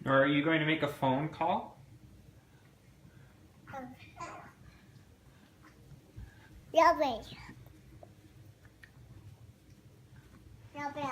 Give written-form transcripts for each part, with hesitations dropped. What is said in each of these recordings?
Or are you going to make a phone call? Yummy. Yummy.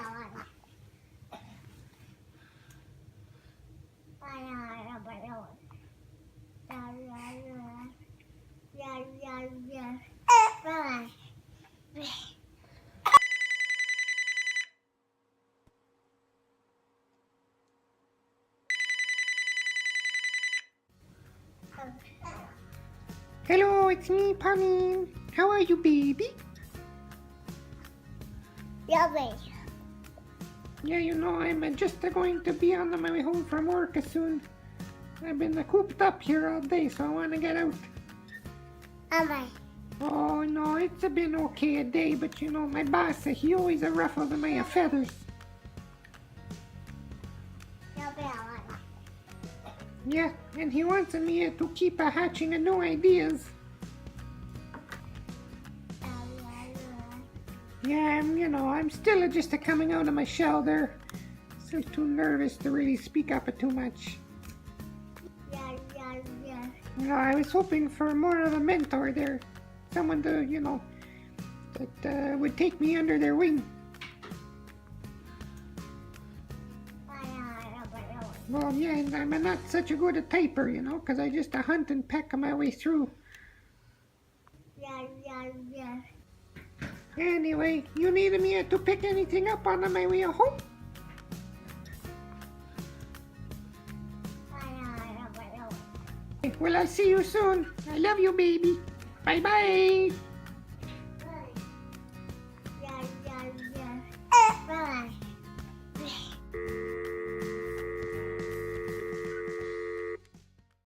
Hello, it's me, Pauline. How are you, baby? Yummy. Yeah, I'm just going to be on my way home from work soon. I've been cooped up here all day, so I want to get out. Yummy. Oh, no, it's been okay a day, but my boss, he always ruffles my feathers. Yeah, and he wants me to keep hatching new ideas. Yeah, I'm still just coming out of my shell there. Still too nervous to really speak up too much. I was hoping for more of a mentor there. Someone to, that would take me under their wing. Well, yeah, and I'm not such a good typer, because I just hunt and peck my way through. Anyway, you need me to pick anything up on my way home? Well, I'll see you soon. I love you, baby. Bye-bye.